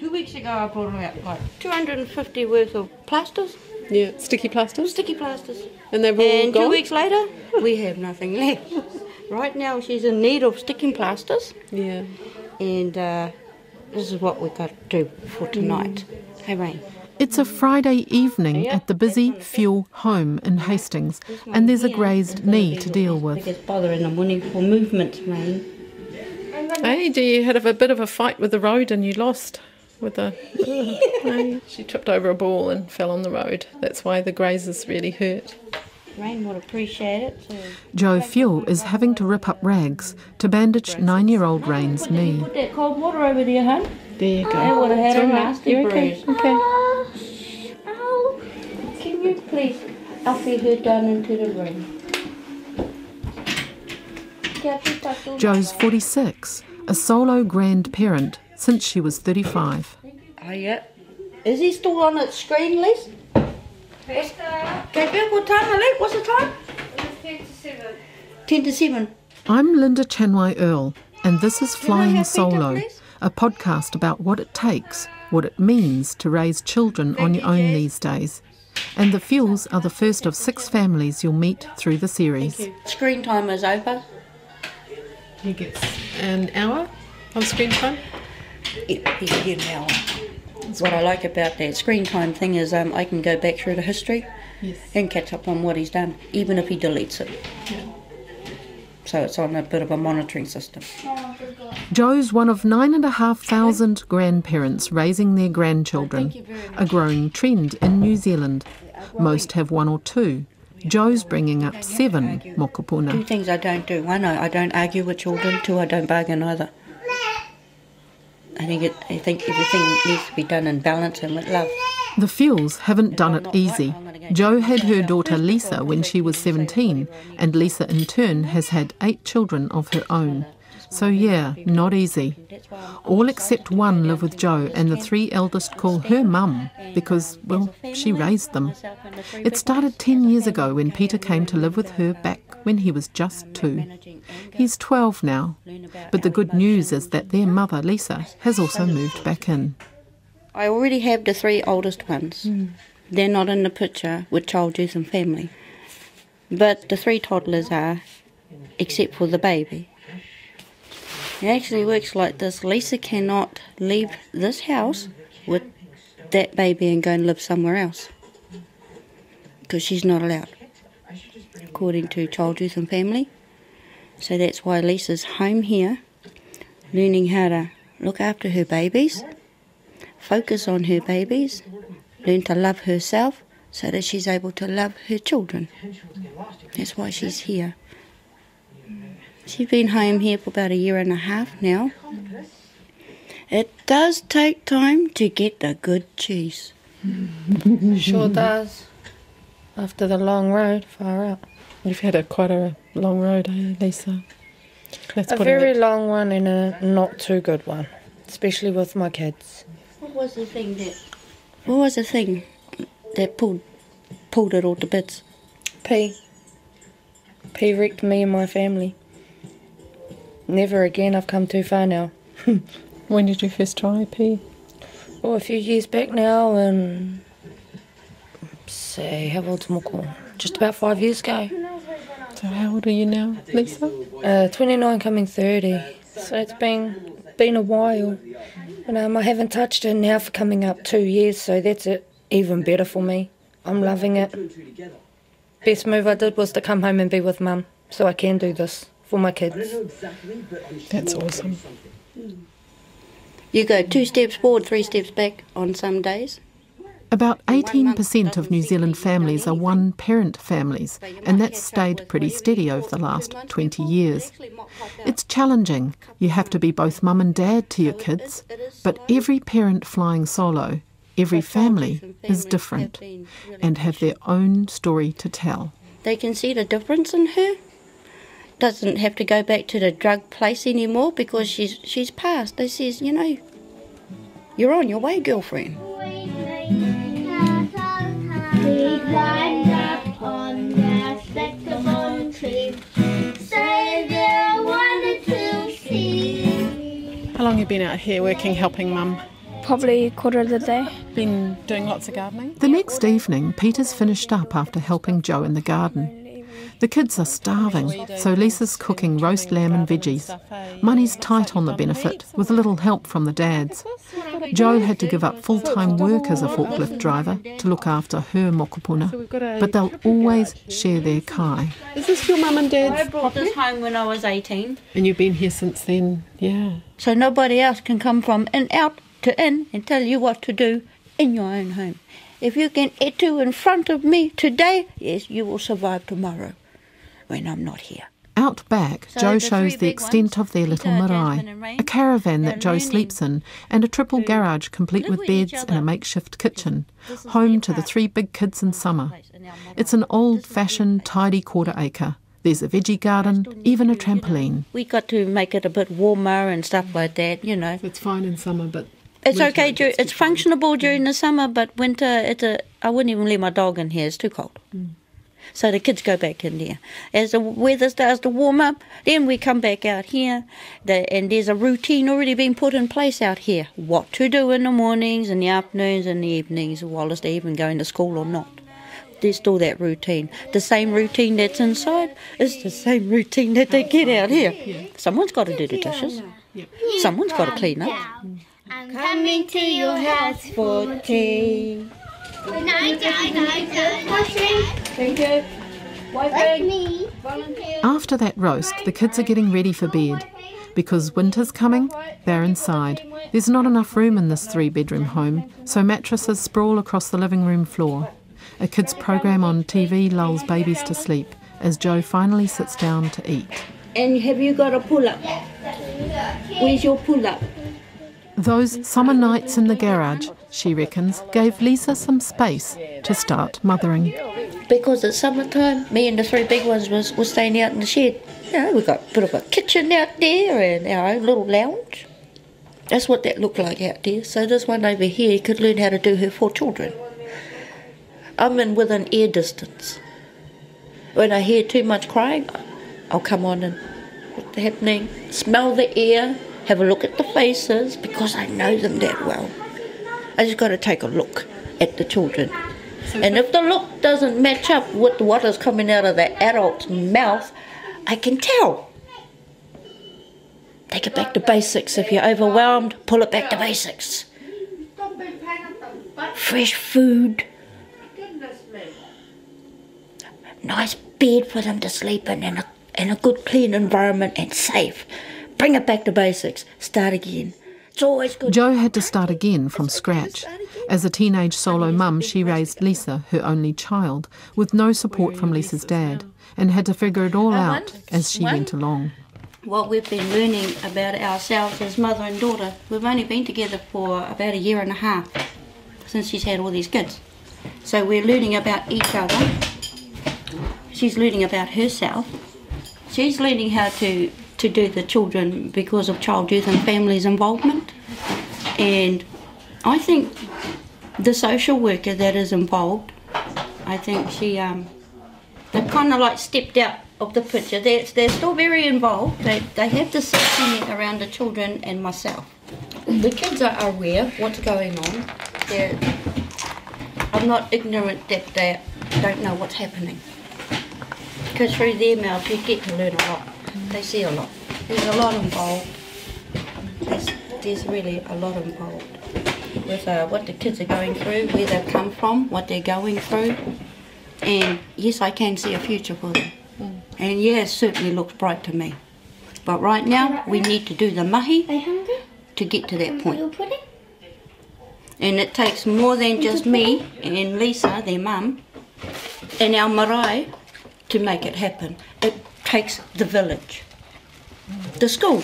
2 weeks ago I brought out like 250 worth of plasters. Yeah, sticky plasters? Sticky plasters. And they've all gone? 2 weeks later, we have nothing left. Right now she's in need of sticking plasters. Yeah. And this is what we've got to do for tonight. Hey, Rain. It's a Friday evening at the busy Fuel home in Hastings, and there's a grazed knee to deal with. It's bothering the morning for movement, Rain. Hey, you had a bit of a fight with the road and you lost with the... Hey, she tripped over a ball and fell on the road. That's why the grazes really hurt. Rain would appreciate it. So. Jo Whiu is having to rip up rags to bandage 9-year-old Rain's knee. Put that cold water over there, hon. There you go. I would have had a nasty bruise. Okay. Oh, can you please Alfie her down into the room? Jo's 46, a solo grandparent since she was 35. Oh, yeah. Is he still on its screen, Les? Okay, what time, Alec? What's the time? 10 to 7. 10 to 7. I'm Linda Chanwai Earl, and this is Flying Solo, a podcast about what it takes, what it means to raise children on your own these days. And the Fuels are the first of 6 families you'll meet through the series. Screen time is over. He gets an hour of screen time? Yeah, he can get an hour. What I like about that screen time thing is I can go back through the history and catch up on what he's done, even if he deletes it. Yeah. So it's on a bit of a monitoring system. Jo's one of 9,500 grandparents raising their grandchildren, a growing trend in New Zealand. Most have 1 or 2. Jo's bringing up 7 mokopuna. 2 things I don't do. 1, I don't argue with children. 2, I don't bargain either. I think everything needs to be done in balance and with love. The Fuels haven't done it easy. Jo had her daughter Lisa when she was 17, and Lisa in turn has had 8 children of her own. So yeah, not easy. All except 1 live with Jo, and the 3 eldest call her mum because, well, she raised them. It started 10 years ago when Peter came to live with her back when he was just 2. He's 12 now, but the good news is that their mother, Lisa, has also moved back in. I already have the 3 oldest ones. They're not in the picture with child, youth and family. But the 3 toddlers are, except for the baby. It actually works like this. Lisa cannot leave this house with that baby and go and live somewhere else, because she's not allowed, according to Child, Youth and Family. So that's why Lisa's home here, learning how to look after her babies, focus on her babies, learn to love herself so that she's able to love her children. That's why she's here. She's been home here for about 1.5 years now. It does take time to get the good cheese. Sure does. After the long road, far out. You've had quite a long road, Lisa? A very long one and a not too good one, especially with my kids. What was the thing that pulled it all to bits? P wrecked me and my family. Never again. I've come too far now. When did you first try P? Oh, a few years back now, and say, how old's Moko? Just about 5 years ago. So how old are you now, Lisa? 29, coming 30. So it's been a while. And I haven't touched it now for coming up 2 years, so that's it. Even better for me. I'm loving it. Best move I did was to come home and be with Mum, so I can do this for my kids. That's awesome. You go 2 steps forward, 3 steps back on some days. About 18% of New Zealand families are one-parent families, and that's stayed pretty steady over the last 20 years. It's challenging. You have to be both mum and dad to your kids, but every parent flying solo, every family is different and have their own story to tell. They can see the difference in her. Doesn't have to go back to the drug place anymore because she's passed. They says, you know, you're on your way, girlfriend. We climbed up on the sycamore tree, so they wanted to see. How long have you been out here working, helping Mum? Probably a quarter of the day. Been doing lots of gardening? The next evening, Peter's finished up after helping Jo in the garden. The kids are starving, so Lisa's cooking roast lamb and veggies. Money's tight on the benefit, with a little help from the dads. Jo had to give up full-time work as a forklift driver to look after her mokopuna, but they'll always share their kai. Is this your mum and dad's? I brought this home when I was 18. And you've been here since then? Yeah. So nobody else can come from out to in and tell you what to do in your own home. If you can etu in front of me today, yes, you will survive tomorrow when I'm not here. Out back, So Jo the shows three the big extent ones, of their little Peter, marae, Jasmine and Rain, a caravan that they're Jo learning sleeps in, and a triple to garage complete live with with each beds and a other. makeshift kitchen, This is home their to the part. 3 big kids in summer. Place in our marae. It's an This is old-fashioned, their place. tidy quarter acre. There's a veggie garden, even a trampoline. We got to make it a bit warmer and stuff like that, you know. It's fine in summer, but... It's winter okay, it gets it's too cold. functionable during the summer, but winter, I wouldn't even let my dog in here, it's too cold. So the kids go back in there. As the weather starts to warm up, then we come back out here, and there's a routine already being put in place out here. What to do in the mornings, in the afternoons, and the evenings, while they even going to school or not. There's still that routine. The same routine that's inside is the same routine that they get out here. Someone's got to do the dishes. Someone's got to clean up. I'm coming to your house for tea. Thank you. After that roast, the kids are getting ready for bed. Because winter's coming, they're inside. There's not enough room in this 3-bedroom home, so mattresses sprawl across the living room floor. A kids' program on TV lulls babies to sleep as Jo finally sits down to eat. And have you got a pull-up? Where's your pull-up? Those summer nights in the garage, she reckons, gave Lisa some space to start mothering. Because it's summertime, me and the 3 big ones was staying out in the shed. You know, we've got a bit of a kitchen out there and our own little lounge. That's what that looked like out there. So this one over here could learn how to do her 4 children. I'm in within ear distance. When I hear too much crying, I'll come on and what's happening, smell the air, have a look at the faces, because I know them that well. I just got to take a look at the children. And if the look doesn't match up with what is coming out of the adult's mouth, I can tell. Take it back to basics. If you're overwhelmed, pull it back to basics. Fresh food. Nice bed for them to sleep in and a good clean environment and safe. Bring it back to basics. Start again. It's always good. Jo had to start again from scratch. As a teenage solo mum, she raised Lisa, her only child, with no support from Lisa's dad, and had to figure it all out as she went along. What we've been learning about ourselves as mother and daughter, we've only been together for about 1.5 years since she's had all these kids. So we're learning about each other. She's learning about herself. She's learning how to do the children because of Child, Youth and Families involvement. And I think the social worker that is involved, I think they've kind of like stepped out of the picture. They're still very involved. They have the safety net around the children and myself. The kids are aware what's going on. I'm not ignorant that they don't know what's happening. Because through their mouth you get to learn a lot. They see a lot. There's a lot involved. There's really a lot involved with what the kids are going through, where they've come from, what they're going through. And yes, I can see a future for them. And yeah, it certainly looks bright to me. But right now, we need to do the mahi to get to that point. And it takes more than just me and Lisa, their mum, and our marae to make it happen. It takes the village, the school.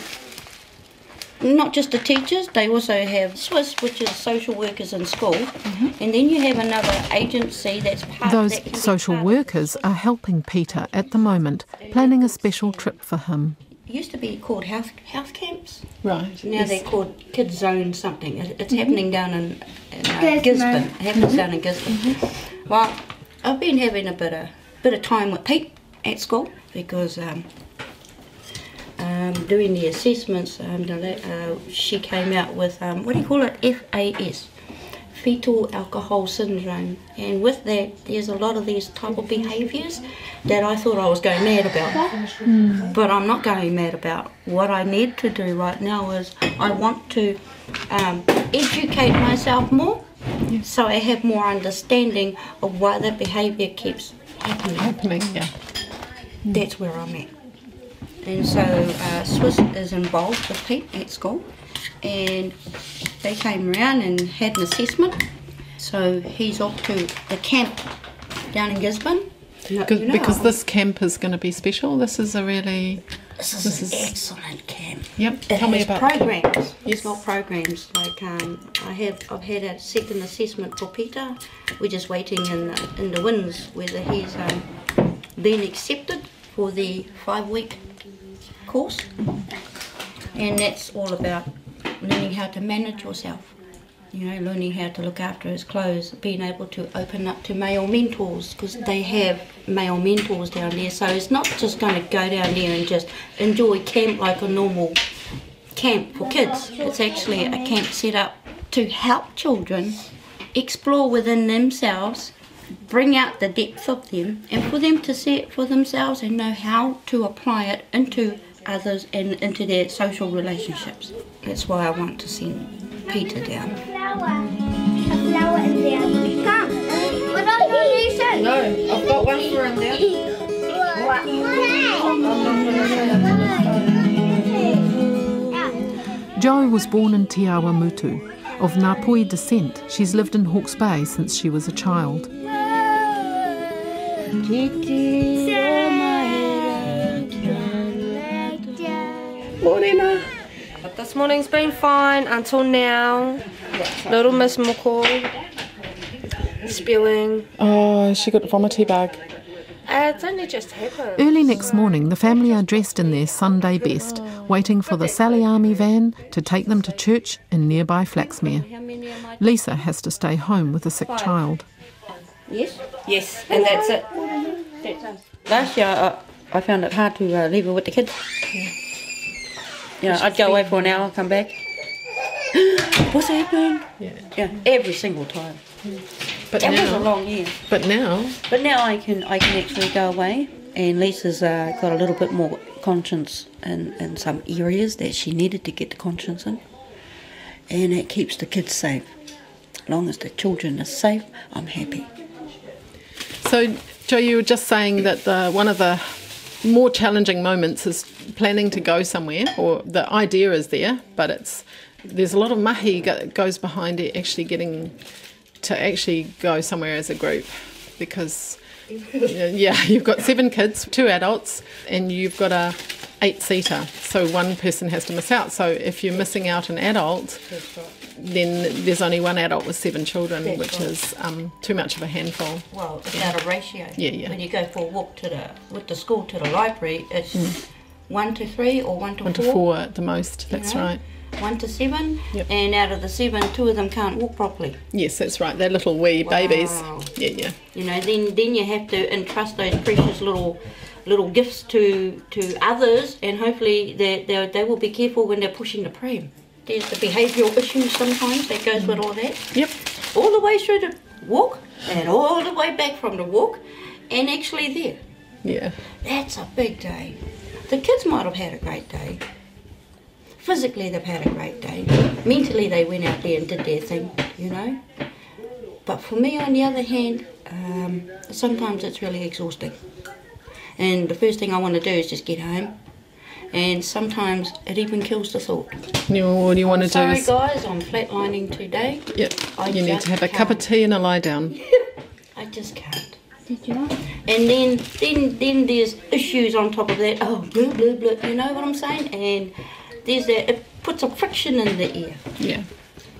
Not just the teachers, they also have Swiss, which is social workers in school, and then you have another agency that's part of Those social workers are helping Peter at the moment, planning a special trip for him. It used to be called health camps. Right. Now they're called Kids Zone something. It's happening down in Gisborne. It happens down in Gisborne. Well, I've been having a bit of time with Pete at school because doing the assessments, she came out with, FAS, fetal alcohol syndrome. And with that, there's a lot of these type of behaviours that I thought I was going mad about. But I'm not going mad about. What I need to do right now is I want to educate myself more, so I have more understanding of why that behaviour keeps happening. That's where I'm at. And so Swiss is involved with Pete at school, and they came around and had an assessment. So he's off to the camp down in Gisborne. Because this camp is going to be special. This is an excellent camp. Yep. Tell me about programs. Yes. It's got programs like I've had a second assessment for Peter. We're just waiting in the winds whether he's been accepted for the 5-week course, and that's all about learning how to manage yourself. Learning how to look after his clothes, being able to open up to male mentors, because they have male mentors down there. So it's not just going to go down there and just enjoy camp like a normal camp for kids. It's actually a camp set up to help children explore within themselves, bring out the depth of them, and for them to see it for themselves and know how to apply it into others and into their social relationships. That's why I want to send Peter down. A flower in there. You can't. What else do you say? No, I've got one for him there. Jo was born in Te Awa Mutu. Of Ngāpui descent, she's lived in Hawke's Bay since she was a child. Morning. But this morning's been fine until now. Little Miss Moko spewing. Oh, she got a vomity bug. It's only just happened. Early next morning, the family are dressed in their Sunday best, waiting for the Sally Army van to take them to church in nearby Flaxmere. Lisa has to stay home with a sick child. Yes? Yes, and that's it. Last year I found it hard to leave her with the kids. I'd go away for an hour, come back. What's happening? Yeah, every single time. But That was a now, long year. but now, But now I can actually go away, and Lisa's got a little bit more conscience in some areas that she needed to get the conscience in, and it keeps the kids safe. As long as the children are safe, I'm happy. so Jo, you were just saying that one of the more challenging moments is planning to go somewhere, or the idea is there, but there's a lot of mahi that goes behind it actually getting to actually go somewhere as a group, because you've got 7 kids, 2 adults, and you've got a 8-seater, so one person has to miss out. So if you're missing out an adult, then there's only one adult with 7 children, which is too much of a handful. Well, it's out of ratio. Yeah. When you go for a walk with the school to the library, it's 1 to 3 or 1 to 4. 1 to 4 at the most, that's right. 1 to 7, Yep. and out of the 7, 2 of them can't walk properly. Yes, that's right. They're little wee babies. Wow. Yeah. Then you have to entrust those precious little gifts to others, and hopefully they will be careful when they're pushing the pram. There's the behavioural issues sometimes that goes with all that. Yep. All the way through the walk and all the way back from the walk, and actually there. Yeah. That's a big day. The kids might have had a great day. Physically, they've had a great day. Mentally, they went out there and did their thing, But for me, on the other hand, sometimes it's really exhausting. And the first thing I want to do is just get home. And sometimes it even kills the thought. What do you want to do? Sorry, guys, I'm flatlining today. Yep. You need just to have a cup of tea and a lie down. I just can't. Did you? And then there's issues on top of that. Oh, blah, blah, blah. You know what I'm saying? And there's that. It puts a friction in the ear. Yeah.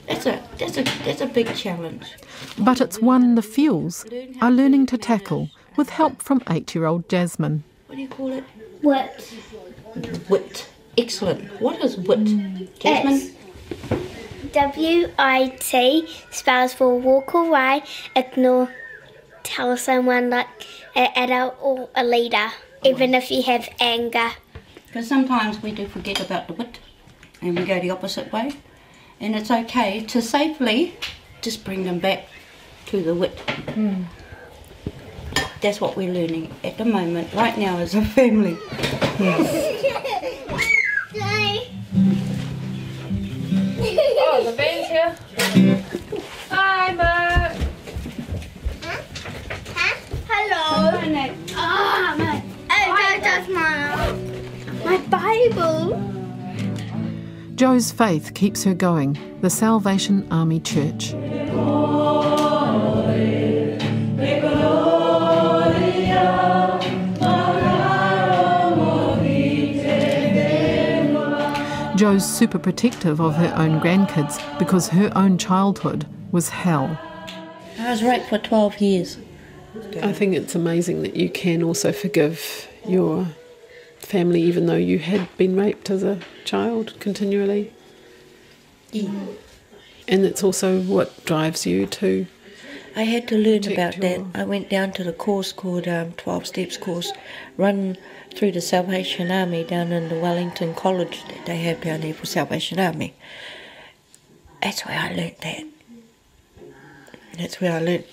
That's a big challenge. But it's one the Fuels are learning to tackle with help from 8-year-old Jasmine. What do you call it? What? Wit. Excellent. What is wit, Jasmine? WIT spells for walk away, ignore, tell someone like an adult or a leader, even if you have anger. Because sometimes we do forget about the wit and we go the opposite way. And it's okay to safely just bring them back to the wit. That's what we're learning at the moment, right now as a family. Oh, the band's here. Hi, Mark. Hello. That's my Bible. Jo's faith keeps her going, the Salvation Army Church. Jo's super protective of her own grandkids because her own childhood was hell. I was raped for 12 years. I think it's amazing that you can also forgive your family even though you had been raped as a child continually. Yeah. And it's also what drives you to... I had to learn about that. I went down to the course called 12 Steps course, run through the Salvation Army down in the Wellington College that they have down there for Salvation Army. That's where I learnt that. That's where I learnt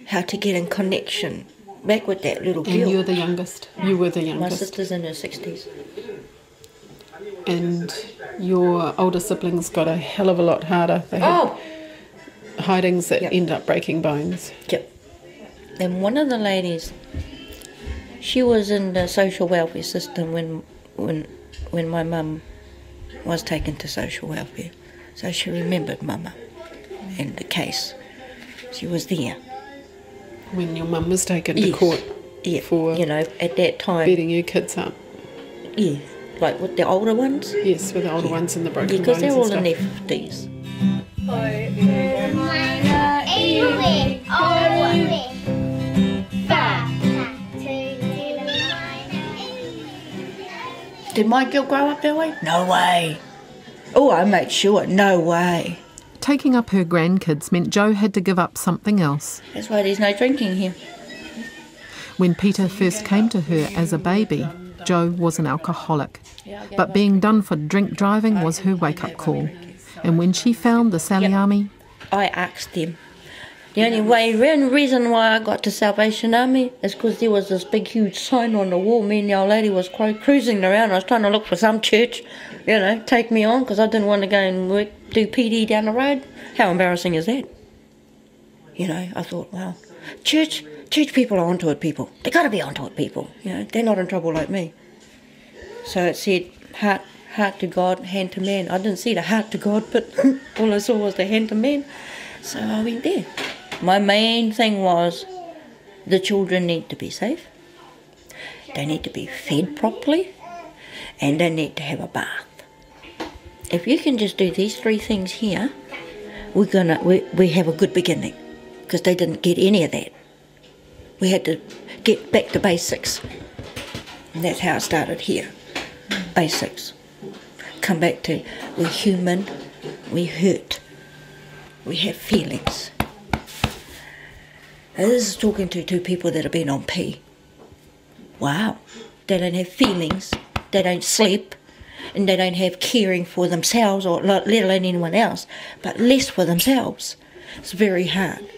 how to get in connection back with that little girl. And you're the youngest. You were the youngest. My sister's in her 60s. And your older siblings got a hell of a lot harder. They had hidings that end up breaking bones. Yep. And one of the ladies, she was in the social welfare system when my mum was taken to social welfare. So she remembered Mama and the case. She was there. When your mum was taken to court for, at that time, beating your kids up. Yeah, like with the older ones. Yes, with the older ones and the broken bones. Because they're all and in stuff. their 50s. Did my girl grow up that way? No way. Oh, I made sure. No way. Taking up her grandkids meant Jo had to give up something else. That's why there's no drinking here. When Peter first came to her as a baby, Jo was an alcoholic. But being done for drink driving was her wake-up call. And when she found the Sally Army... I asked them. The only reason why I got to Salvation Army is because there was this big, huge sign on the wall. Me and the old lady was cruising around. I was trying to look for some church, take me on, because I didn't want to go and do PD down the road. How embarrassing is that? I thought, wow, church people are onto it, people. They got to be onto it, people. They're not in trouble like me. So it said, heart to God, hand to man. I didn't see the heart to God, but all I saw was the hand to man. So I went there. My main thing was the children need to be safe, they need to be fed properly, and they need to have a bath. If you can just do these 3 things here, we have a good beginning, because they didn't get any of that. We had to get back to basics, and that's how it started here. Basics. Come back to we're human, we hurt, we have feelings. Now, this is talking to 2 people that have been on P. Wow. They don't have feelings, they don't sleep, and they don't have caring for themselves, or let alone anyone else, but less for themselves. It's very hard.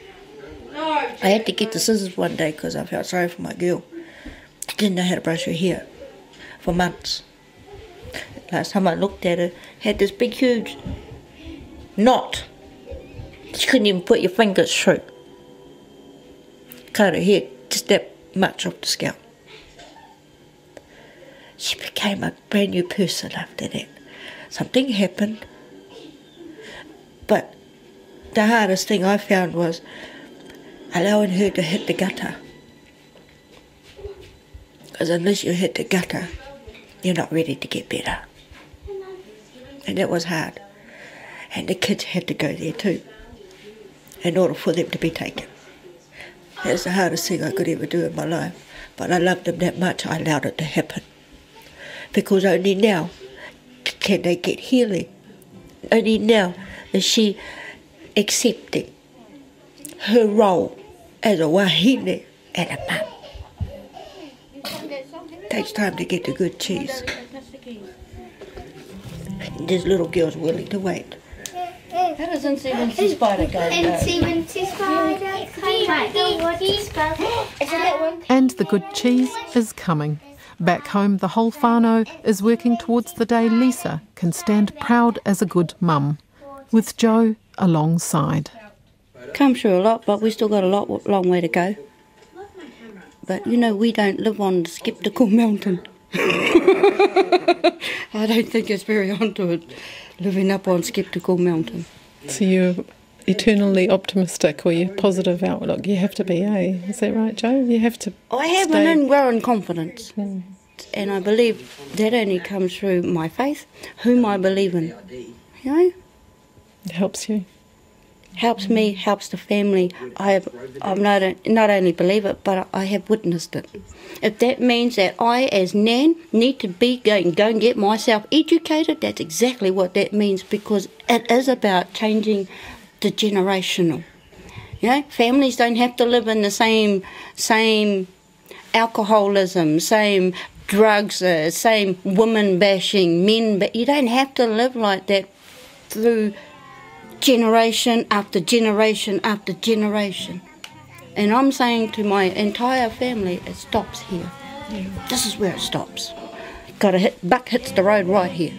I had to get the scissors one day because I felt sorry for my girl. She didn't know how to brush her hair for months. Last time I looked at her, had this big, huge knot. She couldn't even put your fingers through. Cut her hair just that much off the scalp. She became a brand new person after that. Something happened, but the hardest thing I found was allowing her to hit the gutter. Because unless you hit the gutter, you're not ready to get better. And that was hard. And the kids had to go there too, in order for them to be taken. That's the hardest thing I could ever do in my life. But I loved them that much, I allowed it to happen. Because only now can they get healing. Only now is she accepting her role as a wahine and a mum. takes time to get the good cheese. There's little girls willing to wait. How does N70 spider go? N70 spider, And the good cheese is coming. Back home, the whole whānau is working towards the day Lisa can stand proud as a good mum, with Jo alongside. Come through a lot, but we still got a long way to go. But you know, we don't live on Skeptical Mountain. I don't think it's very onto it, living up on Skeptical Mountain. So you're eternally optimistic, or you're positive outlook. You have to be, eh? Is that right, Jo? You have to. I have an ingrowing confidence, and I believe that only comes through my faith, whom I believe in. You know, It helps you. Helps me, helps the family. I've not only believe it, but I have witnessed it. If that means that I, as Nan, need to go and get myself educated, that's exactly what that means, because it is about changing the generational. You know, families don't have to live in the same alcoholism, same drugs, same women bashing, men, but you don't have to live like that through generation after generation after generation. And I'm saying to my entire family, it stops here. This is where it stops. Buck hits the road right here.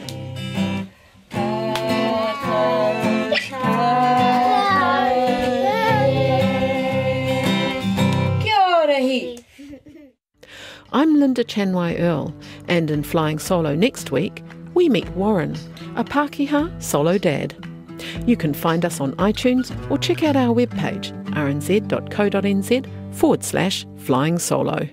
I'm Linda Chanwai-Earl, and in Flying Solo next week, we meet Warren, a Pākehā solo dad. You can find us on iTunes or check out our webpage rnz.co.nz/flying solo.